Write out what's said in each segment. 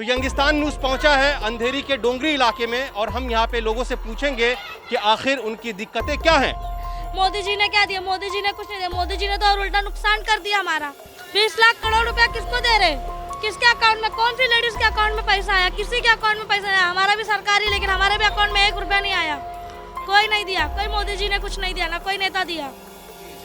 तो यंगिस्तान न्यूज़ पहुंचा है अंधेरी के डोंगरी इलाके में और हम यहां पे लोगों से पूछेंगे कि आखिर उनकी दिक्कतें क्या हैं। मोदी जी ने क्या दिया? मोदी जी ने कुछ नहीं दिया। मोदी जी ने तो और उल्टा नुकसान कर दिया हमारा। 20 लाख करोड़ रुपया किसको दे रहे? किसके अकाउंट में? कौन सी लेडीज के अकाउंट में पैसा आया? किसी के अकाउंट में पैसा आया? हमारा भी सरकारी, लेकिन हमारे भी अकाउंट में 1 रुपया नहीं आया। कोई नहीं दिया, कोई मोदी जी ने कुछ नहीं दिया, ना कोई नेता दिया।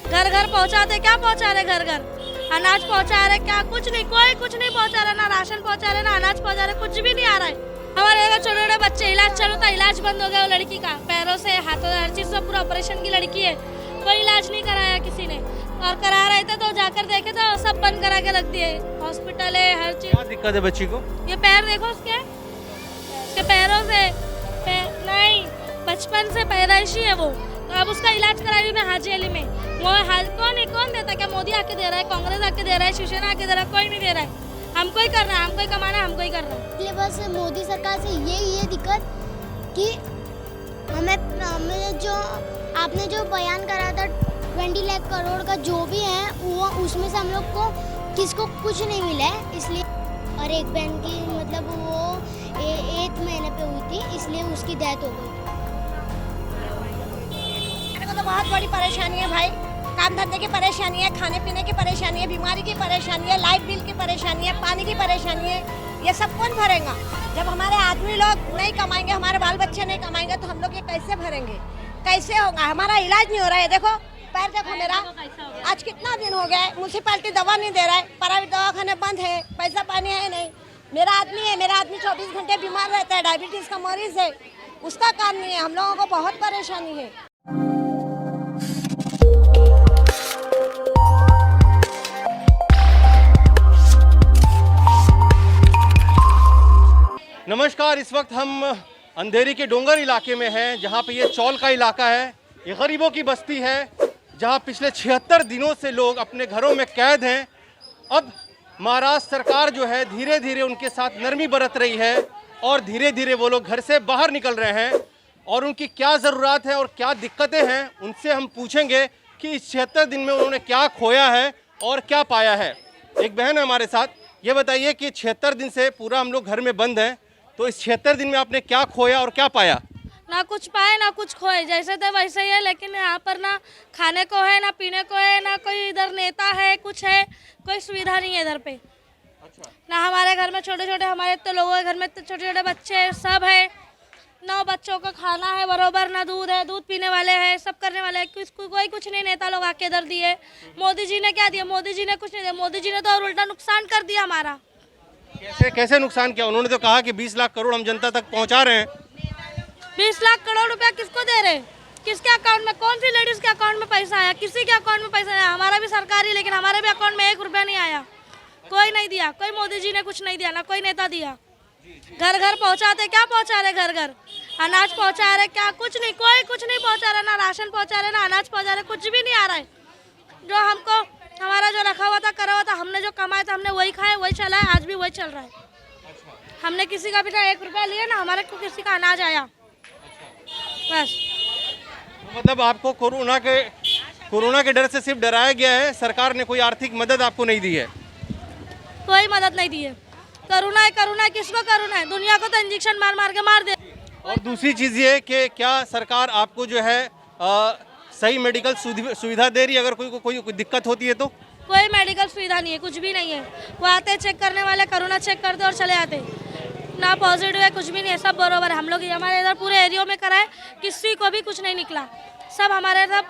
घर घर पहुँचाते, क्या पहुँचा रहे? घर घर अनाज पहुँचा रहे, क्या? कुछ नहीं, कोई कुछ नहीं पहुँचा रहा। ना राशन पहुँचा रहे, ना अनाज पहुँचा रहे, कुछ भी नहीं आ रहा है। हमारे छोटे छोटे बच्चे इलाज चलो था, इलाज बंद हो गया वो लड़की का, पैरों से हाथों से हर चीज से पूरा ऑपरेशन की लड़की है, कोई इलाज नहीं कराया किसी ने। और करा रहे थे तो जाकर देखे तो सब बंद करा के रख दिए। हॉस्पिटल है, हर चीज। क्या दिक्कत है बच्ची को? ये पैर देखो उसके पैरों से नहीं, बचपन से पैदाइशी है वो। तो अब उसका इलाज कराई मैं हाजी अली में। वो कौन देता? क्या मोदी आके दे रहा है? कांग्रेस आके दे रहा है? शिवसेना आके दे रहा है? कोई नहीं दे रहा है। हमको ही करना है, हमको ही कमाना है, हमको ही करना है। इसलिए बस मोदी सरकार से ये दिक्कत कि हमें जो आपने जो बयान करा था 20 लाख करोड़ का जो भी है वो उसमें से हम लोग को किसको कुछ नहीं मिला है। इसलिए और एक बहन की मतलब वो 1 महीने पे हुई थी, इसलिए उसकी डेथ हो गई। मेरे को तो बहुत बड़ी परेशानी है भाई, काम धंधे की परेशानी है, खाने पीने की परेशानी है, बीमारी की परेशानी है, लाइट बिल की परेशानी है, पानी की परेशानी है। ये सब कौन भरेगा? जब हमारे आदमी लोग नहीं कमाएंगे, हमारे बाल बच्चे नहीं कमाएंगे तो हम लोग ये कैसे भरेंगे? कैसे होगा? हमारा इलाज नहीं हो रहा है। देखो पैर देखो मेरा, आज कितना दिन हो गया है, म्यूनसिपालिटी दवा नहीं दे रहा है, प्राइवेट दवाखाने बंद है, पैसा पानी है नहीं। मेरा आदमी 24 घंटे बीमार रहता है, डायबिटीज का मरीज है, उसका काम नहीं है। हम लोगों को बहुत परेशानी है। नमस्कार, इस वक्त हम अंधेरी के डोंगर इलाके में हैं जहां पे ये चौल का इलाका है। ये गरीबों की बस्ती है जहां पिछले 76 दिनों से लोग अपने घरों में कैद हैं। अब महाराष्ट्र सरकार जो है धीरे धीरे उनके साथ नरमी बरत रही है और धीरे धीरे वो लोग घर से बाहर निकल रहे हैं और उनकी क्या ज़रूरत है और क्या दिक्कतें हैं उनसे हम पूछेंगे कि इस 76 दिन में उन्होंने क्या खोया है और क्या पाया है। एक बहन है हमारे साथ, ये बताइए कि 76 दिन से पूरा हम लोग घर में बंद हैं, तो इस 76 दिन में आपने क्या खोया और क्या पाया? ना कुछ पाए ना कुछ खोए, जैसे थे वैसे ही है। लेकिन यहाँ पर ना खाने को है, ना पीने को है, ना कोई इधर नेता है, कुछ है, कोई सुविधा नहीं है इधर पे। अच्छा। ना हमारे घर में छोटे छोटे, हमारे तो लोगों के घर में तो छोटे छोटे बच्चे सब है, 9 बच्चों को खाना है बरोबर, ना दूध है, दूध पीने वाले हैं, सब करने वाले हैं। कोई कुछ नहीं, नेता लोग आके इधर दिए। मोदी जी ने क्या दिया? मोदी जी ने कुछ नहीं दिया। मोदी जी ने तो और उल्टा नुकसान कर दिया हमारा। कैसे नुकसान किया? उन्होंने तो कहा कि 20 लाख करोड़ हम जनता तक पहुंचा रहे हैं। 20 लाख करोड़ रुपया किसको दे रहे? किसके अकाउंट में? कौन सी लेडीज के अकाउंट में पैसा आया? किसी के अकाउंट में पैसा आया? हमारा भी सरकारी, लेकिन हमारे भी अकाउंट में 1 रुपया नहीं आया। कोई नहीं दिया, कोई मोदी जी ने कुछ नहीं दिया, ना कोई नेता दिया। घर घर पहुँचाते, क्या पहुँचा रहे? घर घर अनाज पहुँचा रहे, क्या? कुछ नहीं, कोई कुछ नहीं पहुँचा रहा। ना राशन पहुँचा रहे, ना अनाज पहुँचा रहे, कुछ भी नहीं आ रहा है। जो हमको हमारा जो रखा हुआ था, करा हुआ था, हमने जो कमाया था हमने वही खाया, वही चला है, आज भी वही चल रहा है। हमने किसी का भी ना 1 रुपया लिया, ना हमारे को किसी का अनाज आया, बस। मतलब आपको कोरोना के डर से सिर्फ डराया गया है, सरकार ने कोई आर्थिक मदद आपको नहीं दी है? कोई मदद नहीं दी है। करुणा है, किसको करुणा है? दुनिया को तो इंजेक्शन मार के मार दे। और दूसरी चीज़ ये कि क्या सरकार आपको जो है सही मेडिकल सुविधा दे रही है? अगर कोई दिक्कत होती है तो? कोई मेडिकल सुविधा नहीं है, कुछ भी नहीं है। वो आते चेक करने वाले, करुणा चेक करते और चले आते, ना पॉजिटिव है, कुछ भी नहीं है, सब बरोबर है। हम लोग हमारे इधर पूरे एरिया में कराए, किसी को भी कुछ नहीं निकला। सब हमारे सब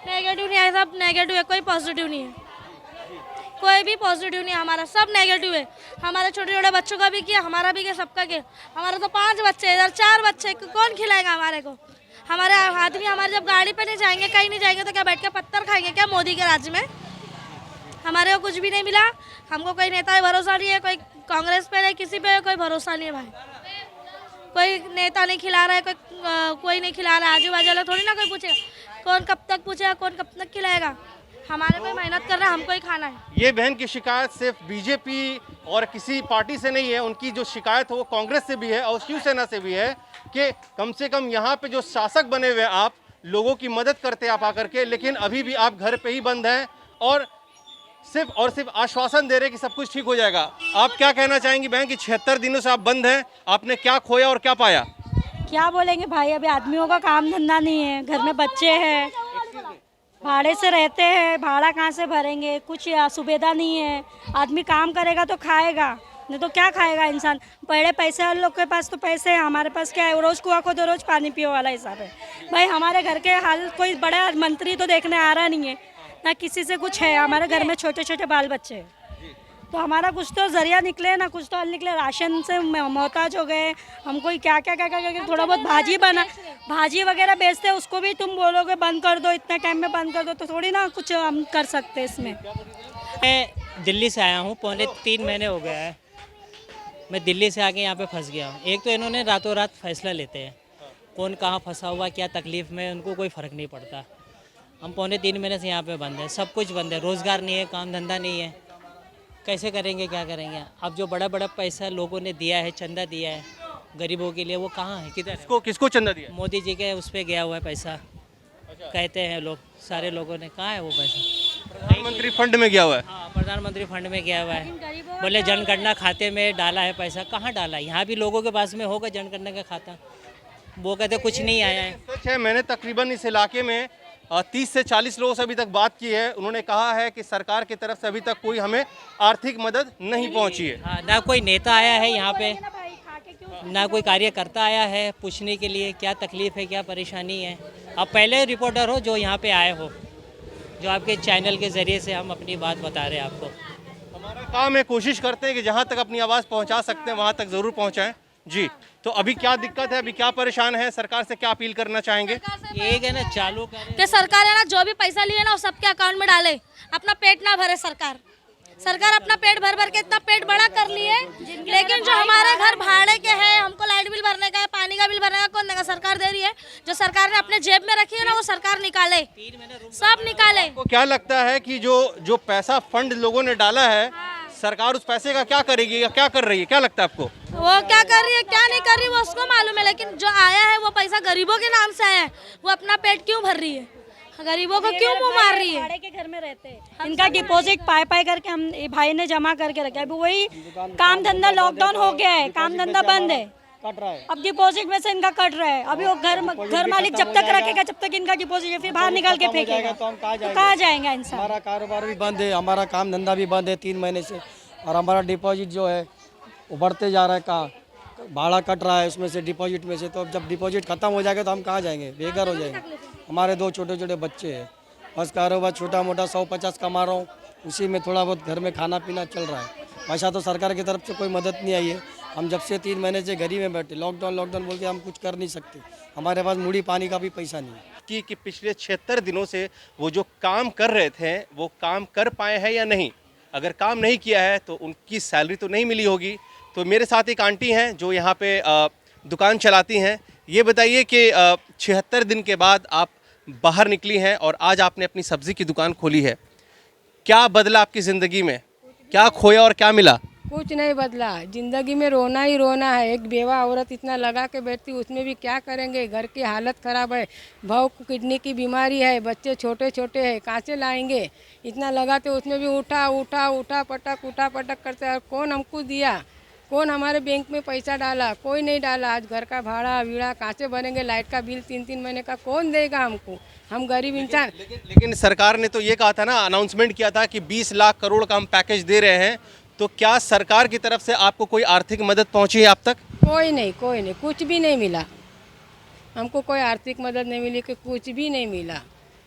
नेगेटिव नहीं है, सब नेगेटिव है, कोई पॉजिटिव नहीं है, कोई भी पॉजिटिव नहीं है, हमारा सब नेगेटिव है। हमारे छोटे छोटे बच्चों का भी किया, हमारा भी किया, सबका किया। हमारे तो 5 बच्चे, इधर 4 बच्चे, कौन खिलाएगा हमारे को? हमारे आदमी हमारे जब गाड़ी पे नहीं जाएंगे, कहीं नहीं जाएंगे तो क्या बैठ के पत्थर खाएंगे क्या मोदी के राज्य में? हमारे को कुछ भी नहीं मिला। हमको कोई नेता पे भरोसा नहीं है, कोई कांग्रेस पे नहीं, किसी पे कोई भरोसा नहीं है भाई। कोई नेता नहीं खिला रहा है, कोई नहीं खिला रहा है। आजू बाजू वाला थोड़ी ना कोई पूछेगा, कौन कब तक पूछेगा, कौन कब तक खिलाएगा? हमारे कोई मेहनत कर रहा है, हमको ही खाना है। ये बहन की शिकायत सिर्फ बीजेपी और किसी पार्टी से नहीं है, उनकी जो शिकायत है वो कांग्रेस से भी है और शिवसेना से भी है कि कम से कम यहाँ पे जो शासक बने हुए आप, लोगों की मदद करते आप आकर के, लेकिन अभी भी आप घर पे ही बंद हैं और सिर्फ और सिर्फ आश्वासन दे रहे हैं कि सब कुछ ठीक हो जाएगा। आप क्या कहना चाहेंगी बहन कि 76 दिनों से आप बंद हैं, आपने क्या खोया और क्या पाया? क्या बोलेंगे भाई, अभी आदमियों का काम धंधा नहीं है, घर में बच्चे हैं, भाड़े से रहते हैं, भाड़ा कहाँ से भरेंगे, कुछ सुविधा नहीं है। आदमी काम करेगा तो खाएगा, नहीं तो क्या खाएगा इंसान। बड़े पैसे वाले लोग के पास तो पैसे हैं, हमारे पास क्या है, रोज़ कुआं खोदो रोज़ पानी पियो वाला हिसाब है। भाई हमारे घर के हाल कोई बड़ा मंत्री तो देखने आ रहा नहीं है, ना किसी से कुछ है। हमारे घर में छोटे छोटे बाल बच्चे हैं, तो हमारा कुछ तो जरिया निकले ना, कुछ तो हल निकले। राशन से मोहताज हो गए, हमको क्या क्या क्या क्या क्या थोड़ा बहुत भाजी वगैरह बेचते हैं, उसको भी तुम बोलोगे बंद कर दो, इतने टाइम में बंद कर दो, तो थोड़ी ना कुछ हम कर सकते हैं इसमें। मैं दिल्ली से आया हूँ, पौने 3 महीने हो गया है। मैं दिल्ली से आके यहाँ पे फंस गया हूँ। एक तो इन्होंने रातों रात फैसला लेते हैं, कौन कहाँ फंसा हुआ, क्या तकलीफ़ में, उनको कोई फ़र्क नहीं पड़ता। हम पौने 3 महीने से यहाँ पे बंद हैं, सब कुछ बंद है, रोज़गार नहीं है, काम धंधा नहीं है, कैसे करेंगे, क्या करेंगे। अब जो बड़ा बड़ा पैसा लोगों ने दिया है, चंदा दिया है गरीबों के लिए, वो कहाँ है, किधर है? किसको चंदा दिया? मोदी जी के उस पर गया हुआ है पैसा, कहते हैं लोग, सारे लोगों ने। कहाँ है वो पैसा? प्रधानमंत्री फंड में गया हुआ है। हाँ, प्रधानमंत्री फंड में गया हुआ है। बोले जनगणना खाते में डाला है पैसा, कहाँ डाला है? यहाँ भी लोगों के पास में होगा जनगणना का खाता, वो कहते कुछ नहीं आया है। सच है, मैंने तकरीबन इस इलाके में 30 से 40 लोगों से अभी तक बात की है। उन्होंने कहा है कि सरकार की तरफ से अभी तक कोई हमें आर्थिक मदद नहीं पहुंची है। हाँ, ना कोई नेता आया है यहाँ पे, ना कोई कार्यकर्ता आया है पूछने के लिए क्या तकलीफ़ है, क्या परेशानी है। आप पहले रिपोर्टर हो जो यहाँ पे आए हो, जो आपके चैनल के ज़रिए से हम अपनी बात बता रहे हैं आपको। हमारा काम है, कोशिश करते हैं कि जहाँ तक अपनी आवाज़ पहुँचा सकते हैं वहाँ तक ज़रूर पहुँचाएं। जी, तो अभी क्या दिक्कत है, अभी क्या परेशान है, सरकार से क्या अपील करना चाहेंगे? ये है ना, चालू करें कि सरकार है ना, जो भी पैसा लिए ना वो सबके अकाउंट में डाले, अपना पेट ना भरे। सरकार अपना पेट भर भर के इतना पेट बड़ा कर लिए, लेकिन जो हमारे घर भाड़े के हैं, हमको लाइट बिल भरने का है, पानी का बिल भरने का, कौन देगा? सरकार दे रही है। जो सरकार ने अपने जेब में रखी है ना, वो सरकार निकाले, सब निकाले। आपको क्या लगता है कि जो पैसा फंड लोगों ने डाला है, सरकार उस पैसे का क्या करेगी या क्या कर रही है, क्या लगता है आपको? वो क्या कर रही है, क्या नहीं कर रही, वो उसको मालूम है। लेकिन जो आया है वो पैसा गरीबों के नाम से आया है, वो अपना पेट क्यों भर रही है, गरीबों को क्यों मुंह मार रही है? भाड़े के घर में रहते हैं, इनका डिपॉजिट पाई करके हम भाई ने जमा करके रखा है। अभी वही काम धंधा, लॉकडाउन हो गया है, काम धंधा बंद है, अब डिपॉजिट में से इनका कट रहा है। अभी वो घर मालिक जब तक रखेगा, जब तक इनका डिपॉजिट है, फिर बाहर निकाल के फेंकेगा, तो हम कहाँ जाएंगे इंसान? हमारा कारोबार भी बंद है, हमारा काम धंधा भी बंद है 3 महीने से, और हमारा डिपॉजिट जो है वो बढ़ते जा रहा है। कहाँ भाड़ा कट रहा है उसमें से, डिपॉजिट में से। तो अब जब डिपॉजिट खत्म हो जाएगा तो हम कहाँ जाएंगे, बेघर हो जाएंगे। हमारे 2 छोटे छोटे बच्चे हैं, बस कारोबार छोटा मोटा 100-50 कमा रहा हूँ, उसी में थोड़ा बहुत घर में खाना पीना चल रहा है। वैसा तो सरकार की तरफ से कोई मदद नहीं आई है। हम जब से 3 महीने से घर ही में बैठे, लॉकडाउन बोल के हम कुछ कर नहीं सकते, हमारे पास मूड़ी पानी का भी पैसा नहीं है। कि पिछले 76 दिनों से वो जो काम कर रहे थे वो काम कर पाए हैं या नहीं। अगर काम नहीं किया है तो उनकी सैलरी तो नहीं मिली होगी। तो मेरे साथ एक आंटी हैं जो यहाँ पे दुकान चलाती हैं। ये बताइए कि 76 दिन के बाद आप बाहर निकली हैं और आज आपने अपनी सब्ज़ी की दुकान खोली है, क्या बदला आपकी ज़िंदगी में, क्या खोया और क्या मिला? कुछ नहीं बदला, जिंदगी में रोना ही रोना है। एक बेवा औरत इतना लगा के बैठती, उसमें भी क्या करेंगे, घर की हालत ख़राब है, भाव को किडनी की बीमारी है, बच्चे छोटे छोटे हैं, कहाँ से लाएंगे? इतना लगाते उसमें भी उठा पटक करते हैं। कौन हमको दिया, कौन हमारे बैंक में पैसा डाला? कोई नहीं डाला। आज घर का भाड़ा वीड़ा कहाँ से भरेंगे? लाइट का बिल 3-3 महीने का कौन देगा हमको? हम गरीब इंसान। लेकिन सरकार ने तो ये कहा था ना, अनाउंसमेंट किया था कि 20 लाख करोड़ का हम पैकेज दे रहे हैं। तो क्या सरकार की तरफ से आपको कोई आर्थिक मदद पहुंची है अब तक? कोई नहीं, कुछ भी नहीं मिला हमको, कोई आर्थिक मदद नहीं मिली, कि कुछ भी नहीं मिला।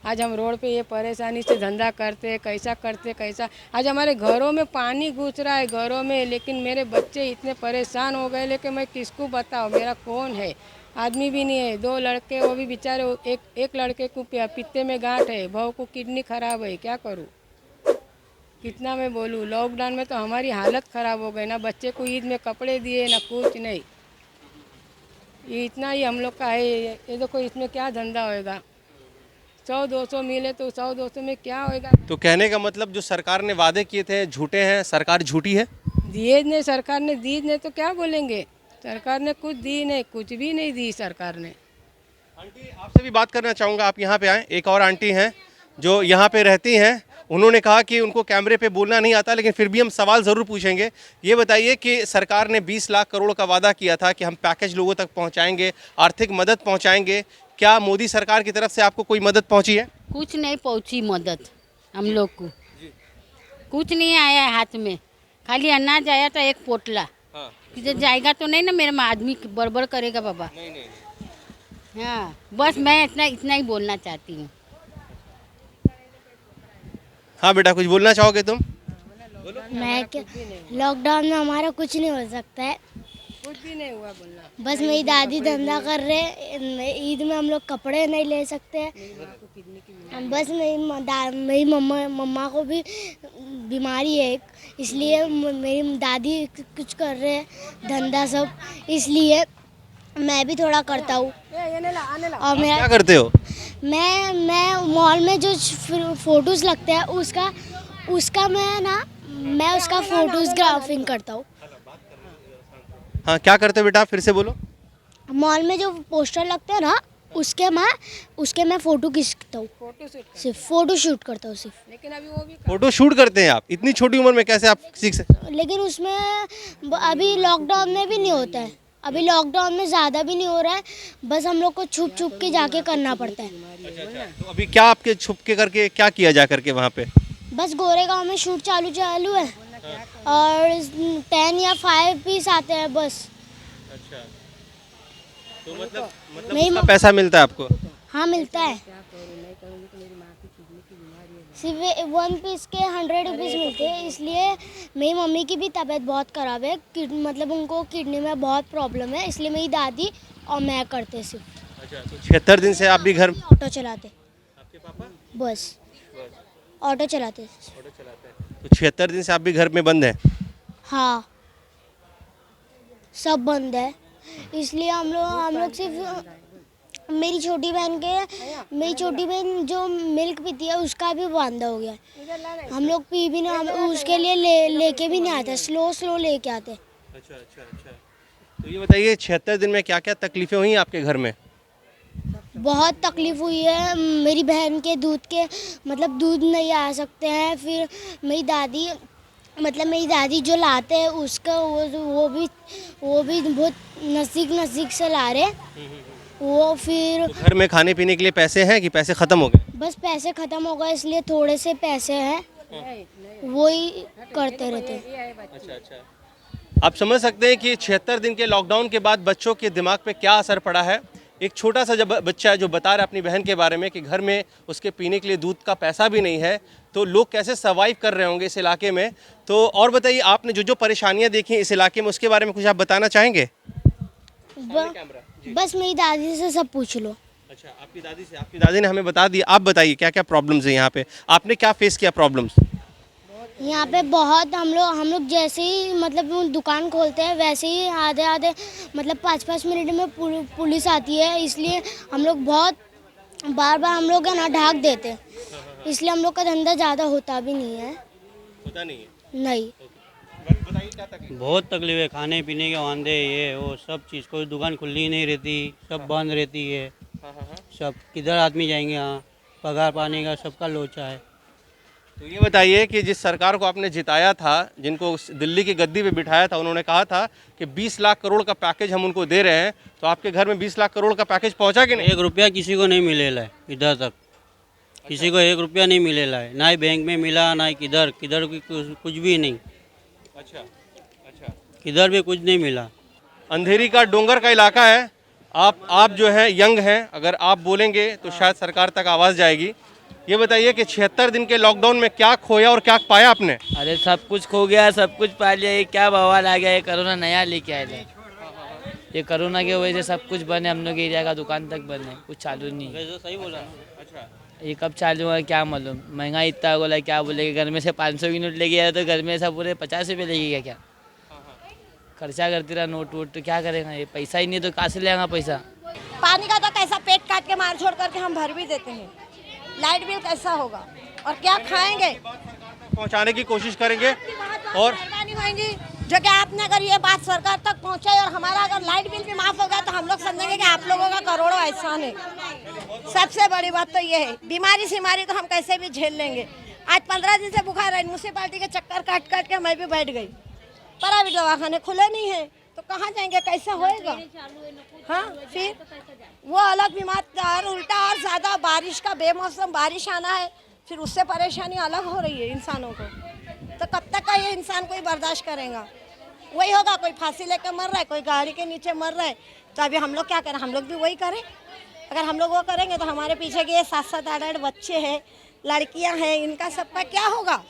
आज हम रोड पे ये परेशानी से धंधा करते, कैसा आज हमारे घरों में पानी घुस रहा है घरों में। लेकिन मेरे बच्चे इतने परेशान हो गए, लेकिन मैं किसको बताऊँ, मेरा कौन है? आदमी भी नहीं है, 2 लड़के, वो भी बेचारे, एक लड़के को पित्ते में गांठ है, बहू को किडनी खराब है, क्या करूँ? कितना मैं बोलूँ? लॉकडाउन में तो हमारी हालत ख़राब हो गई ना, बच्चे को ईद में कपड़े दिए ना कुछ नहीं। ये इतना ही हम लोग का है। ये देखो, इसमें क्या धंधा होएगा? 100-200 मिले तो 100-200 में क्या होएगा? तो कहने का मतलब जो सरकार ने वादे किए थे झूठे हैं, सरकार झूठी है? दिए नहीं, सरकार ने दी नहीं तो क्या बोलेंगे? सरकार ने कुछ दी नहीं, कुछ भी नहीं दी सरकार ने। आंटी, आपसे भी बात करना चाहूँगा, आप यहाँ पे आएँ। एक और आंटी हैं जो यहाँ पे रहती हैं उन्होंने कहा कि उनको कैमरे पे बोलना नहीं आता, लेकिन फिर भी हम सवाल ज़रूर पूछेंगे। ये बताइए कि सरकार ने 20 लाख करोड़ का वादा किया था कि हम पैकेज लोगों तक पहुंचाएंगे, आर्थिक मदद पहुंचाएंगे। क्या मोदी सरकार की तरफ से आपको कोई मदद पहुंची है? कुछ नहीं पहुंची मदद हम लोग को, कुछ नहीं आया है हाथ में, खाली अनाज आया था एक पोटला। किधर जाएगा तो नहीं ना, मेरा आदमी बरबर करेगा बाबा। नहीं। हाँ, बस मैं इतना ही बोलना चाहती हूँ। हाँ बेटा, कुछ बोलना चाहोगे तुम? मैं क्या, लॉकडाउन में हमारा कुछ नहीं हो सकता है, कुछ भी नहीं हुआ बोलना। बस मेरी दादी धंधा कर रहे हैं, ईद में हम लोग कपड़े नहीं ले सकते हैं। बस मेरी मम्मा को भी बीमारी है एक, इसलिए मेरी दादी कुछ कर रहे हैं धंधा सब, इसलिए मैं भी थोड़ा करता हूँ। और मेरा क्या करते हो? मैं मॉल में जो फोटोज़ लगते हैं उसका मैं उसका फोटोग्राफिंग करता हूँ। हाँ, क्या करते हो बेटा, फिर से बोलो। मॉल में जो पोस्टर लगते हैं ना, उसके मैं फ़ोटो खींचता हूँ, सिर्फ फ़ोटो शूट करता हूँ सिर्फ। लेकिन अभी वो भी फोटो शूट करते हैं आप? इतनी छोटी उम्र में कैसे आप सीख सकते? लेकिन उसमें अभी लॉकडाउन में भी नहीं होता है, अभी लॉकडाउन में ज़्यादा भी नहीं हो रहा है, बस हम लोग को छुप छुप के जाके करना पड़ता है। अच्छा, तो अभी क्या आपके छुप के करके क्या किया जा करके वहाँ पे? बस गोरेगांव में शूट चालू है और 10 या 5 पीस आते हैं बस। अच्छा, तो मतलब नहीं, उसका पैसा मिलता है आपको? हाँ मिलता है, सिर्फ 1 पीस के 100 रुपीज़ मिलते हैं, इसलिए मेरी मम्मी की भी तबीयत बहुत ख़राब है, मतलब उनको किडनी में बहुत प्रॉब्लम है, इसलिए मेरी दादी और मैं करते सिर्फ। अच्छा, तो 76 दिन से आप भी घर? ऑटो चलाते। आपके पापा? बस ऑटो चलाते। तो 76 दिन से आप भी घर में बंद हैं? हाँ, सब बंद है, इसलिए हम लोग सिर्फ मेरी छोटी बहन जो मिल्क पीती है उसका भी बंद हो गया, हम लोग पी भी नहीं, उसके लिए लेके भी नहीं आते, स्लो लेके आते। अच्छा, तो ये बताइए 76 दिन में क्या क्या तकलीफें हुई आपके घर में? बहुत तकलीफ हुई है, मेरी बहन के मतलब दूध नहीं आ सकते हैं, फिर मेरी दादी जो लाते हैं उसका वो भी बहुत नज़दीक से ला रहे, वो फिर तो घर में खाने पीने के लिए पैसे हैं कि पैसे ख़त्म हो गए? बस पैसे ख़त्म हो गए, इसलिए थोड़े से पैसे हैं, वही करते रहते हैं। अच्छा, आप समझ सकते हैं कि 76 दिन के लॉकडाउन के बाद बच्चों के दिमाग पे क्या असर पड़ा है। एक छोटा सा जब बच्चा है जो बता रहा है अपनी बहन के बारे में कि घर में उसके पीने के लिए दूध का पैसा भी नहीं है, तो लोग कैसे सर्वाइव कर रहे होंगे इस इलाके में। तो और बताइए, आपने जो परेशानियां देखी इस इलाके में उसके बारे में कुछ आप बताना चाहेंगे? बस मेरी दादी से सब पूछ लो। अच्छा, आपकी दादी ने हमें बता दिया। आप बताइए क्या क्या प्रॉब्लम्स है यहाँ पे, आपने क्या फेस किया प्रॉब्लम्स? यहाँ पे बहुत हम लोग जैसे ही मतलब दुकान खोलते हैं वैसे ही आधे मतलब 5-5 मिनट में पुलिस आती है, इसलिए हम लोग बहुत बार हम लोग है ना ढाक देते हैं, इसलिए हम लोग का धंधा ज़्यादा होता भी नहीं है। होता नहीं है? नहीं। बताइए क्या तकलीफ? बहुत तकलीफ है, खाने पीने के वांदे, ये वो सब चीज़, कोई दुकान खुली नहीं रहती, सब बंद रहती है। सब किधर आदमी जाएंगे? यहाँ पगार पाने का सबका लोचा है। तो ये बताइए कि जिस सरकार को आपने जिताया था, जिनको दिल्ली की गद्दी पे बिठाया था, उन्होंने कहा था कि 20 लाख करोड़ का पैकेज हम उनको दे रहे हैं, तो आपके घर में 20 लाख करोड़ का पैकेज पहुंचा कि नहीं? 1 रुपया किसी को नहीं मिलेला है इधर तक, किसी को 1 रुपया नहीं मिलेला है, ना ही बैंक में मिला, ना ही किधर कुछ भी नहीं। अच्छा, किधर भी कुछ नहीं मिला। अंधेरी का डोंगर का इलाका है। आप जो है यंग हैं, अगर आप बोलेंगे तो शायद सरकार तक आवाज़ जाएगी। ये बताइए कि 76 दिन के लॉकडाउन में क्या खोया और क्या पाया आपने? अरे सब कुछ खो गया, सब कुछ पा लिया। ये क्या बवाल आ गया, ये कोरोना नया लेके आया था। ये कोरोना की वजह से सब कुछ बंद है, हम लोग एरिया का दुकान तक बंद है, कुछ चालू नहीं है। सही बोला। अच्छा, ये कब चालू है क्या मालूम, महंगाई इतना बोला, क्या बोलेगा। घर में से 500 की नोट लेके आया तो घर में सब पूरे 50 रुपये लेके गया, क्या खर्चा करती रहा नोट वोट, तो क्या करेगा। ये पैसा ही नहीं तो कहाँ से लेगा पैसा। पानी का तो कैसा पेट काट के मार छोड़ करके हम भर भी देते हैं, लाइट बिल कैसा होगा और क्या खाएंगे। पहुंचाने की कोशिश करेंगे और मेहरबानी होगी जो कि आपने अगर ये बात सरकार तक पहुंचाई और हमारा अगर लाइट बिल भी माफ हो गया तो हम लोग समझेंगे कि आप लोगों का करोड़ों एहसान है। सबसे बड़ी बात तो ये है, बीमारी तो हम कैसे भी झेल लेंगे, आज 15 दिन से बुखार है, म्यूनसिपालिटी के चक्कर काट काट के मैं भी बैठ गई। प्राइवेट दवाखाने खुले नहीं है तो कहाँ जाएंगे, कैसे होएगा? हाँ, फिर वो अलग बीमार और उल्टा और ज़्यादा बारिश का बेमौसम बारिश आना है, फिर उससे परेशानी अलग हो रही है इंसानों को। तो कब तक का ये इंसान कोई बर्दाश्त करेगा? वही होगा, कोई फांसी लेकर मर रहा है, कोई गाड़ी के नीचे मर रहा है। तो अभी हम लोग क्या करें? हम लोग भी वही करें? अगर हम लोग वो करेंगे तो हमारे पीछे के 7-7, 8-8 बच्चे हैं, लड़कियां हैं, इनका सबका क्या होगा?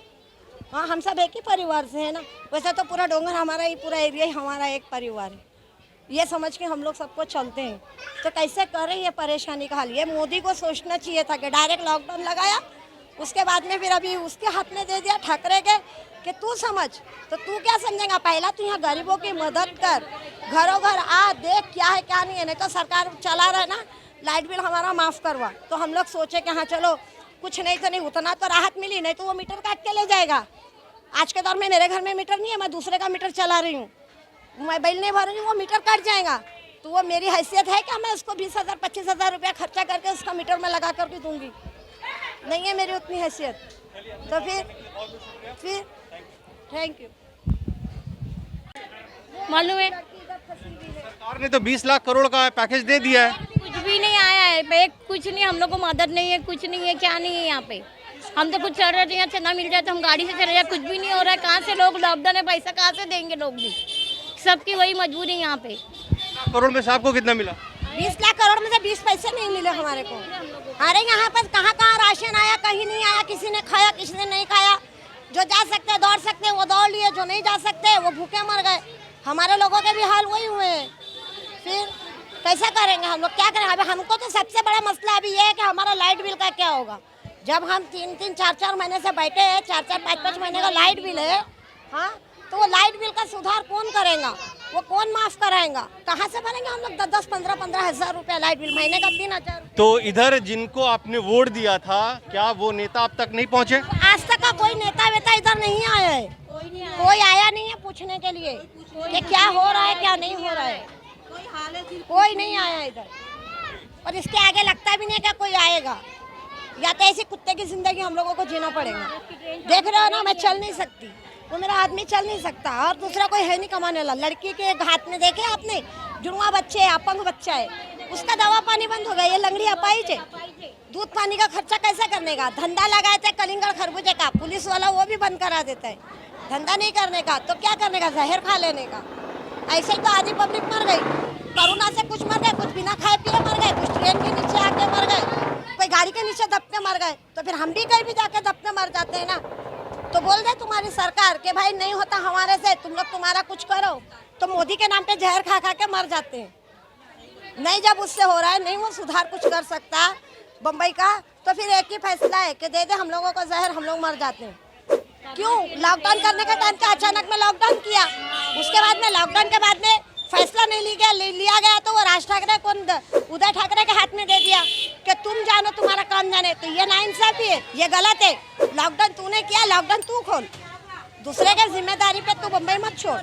हाँ, हम सब एक ही परिवार से है ना। वैसे तो पूरा डोंगर हमारा ही, पूरा एरिया ही हमारा एक परिवार है, ये समझ के हम लोग सबको चलते हैं। तो कैसे करें ये परेशानी का हल? ये मोदी को सोचना चाहिए था कि डायरेक्ट लॉकडाउन लगाया, उसके बाद में फिर अभी उसके हाथ में दे दिया ठाकरे के कि तू समझ। तो तू क्या समझेगा? पहला तू यहाँ गरीबों की मदद कर, घरों घर आ, देख क्या है क्या नहीं है। नहीं तो सरकार चला रहा है ना, लाइट बिल हमारा माफ़ करवा। तो हम लोग सोचे कि हाँ चलो कुछ नहीं तो नहीं, उतना तो राहत मिली, नहीं तो वो मीटर काट के ले जाएगा। आज के दौर में मेरे घर में मीटर नहीं है, मैं दूसरे का मीटर चला रही हूँ, मैं बिल नहीं भर रही हूँ, वो मीटर कट जाएगा। तो वो मेरी हैसियत है क्या मैं उसको 20,000 25,000 रुपया खर्चा करके उसका मीटर में लगा करके दूंगी? नहीं है मेरी उतनी हैसियत। तो फिर थैंक यू। मालूम है सरकार ने तो 20 लाख करोड़ का पैकेज दे दिया है। कुछ भी नहीं आया है, कुछ नहीं, हम लोग को मदद नहीं है, कुछ नहीं है, क्या नहीं है यहाँ पे। हम तो कुछ चल रहे हैं, चंदा मिल जाए तो हम गाड़ी से चले जाए, कुछ भी नहीं हो रहा है। कहाँ से लोग, लॉकडाउन है, पैसा कहाँ से देंगे लोग भी? सबकी वही मजबूरी यहाँ पे। करोड़ में से आपको कितना मिला? 20 लाख करोड़ में से 20 पैसे नहीं मिले हमारे को। अरे यहाँ पर कहाँ कहाँ राशन आया, कहीं नहीं आया। किसी ने खाया, किसी ने नहीं खाया। जो जा सकते दौड़ सकते वो दौड़ लिए, जो नहीं जा सकते वो भूखे मर गए। हमारे लोगों के भी हाल वही हुए हैं। फिर कैसा करेंगे हम लोग, क्या करें? अभी हमको तो सबसे बड़ा मसला अभी ये है कि हमारा लाइट बिल का क्या होगा। जब हम 3-3, 4-4 महीने से बैठे हैं, 4-4, 5-5 महीने का लाइट बिल है, हाँ, तो वो लाइट बिल का सुधार कौन करेगा? वो कौन माफ कराएगा? कहाँ से भरेंगे हम लोग 10-10, 15-15 हज़ार रुपया लाइट बिल, महीने का 3,000। तो इधर जिनको आपने वोट दिया था, क्या वो नेता अब तक नहीं पहुँचे? आज तक का कोई नेता वेता इधर नहीं आया है, कोई आया नहीं है पूछने के लिए कि क्या हो रहा है क्या नहीं हो रहा है। कोई नहीं आया इधर, और इसके आगे लगता भी नहीं है कि कोई आएगा। या तो ऐसी कुत्ते की जिंदगी हम लोगों को जीना पड़ेगा। देख रहे हो ना, मैं चल नहीं सकती, वो मेरा आदमी चल नहीं सकता, और दूसरा कोई है नहीं कमाने वाला। लड़की के हाथ में देखे आपने, जुड़वा बच्चे है, अपंग बच्चा है, उसका दवा पानी बंद हो गया। ये लंगड़ी अपाहिज है, दूध पानी का खर्चा कैसे करने का? धंधा लगाए थे कलिंगड़ खरबूजे का, पुलिस वाला वो भी बंद करा देता है। धंधा नहीं करने का तो क्या करने का? जहर खा लेने का। ऐसे ही तो आधी पब्लिक मर गई कोरोना से, कुछ मर गए, कुछ बिना खाए पिए मर गए, कुछ ट्रेन के नीचे आके मर गए, कोई गाड़ी के नीचे दबके मर गए। तो फिर हम भी कहीं भी जाके दबके मर जाते हैं ना। तो बोल दे तुम्हारी सरकार कि भाई नहीं होता हमारे से, तुम लोग तुम्हारा कुछ करो। तो मोदी के नाम पे जहर खा खा के मर जाते हैं। नहीं, जब उससे हो रहा है, नहीं वो सुधार कुछ कर सकता बम्बई का, तो फिर एक ही फैसला है कि दे दे हम लोगों को जहर, हम लोग मर जाते हैं। क्यों? लॉकडाउन करने के टाइम का अचानक में लॉकडाउन किया, उसके बाद में लॉकडाउन के बाद में फैसला नहीं लिया गया तो वो राज ठाकरे को, उदय ठाकरे के हाथ में दे दिया कि तुम जानो, तुम्हारा काम जाने। तो ये नाइंसाफी है, ये गलत है। लॉकडाउन तूने किया, लॉकडाउन तू खोल, दूसरे के जिम्मेदारी पे तू बम्बई मत छोड़।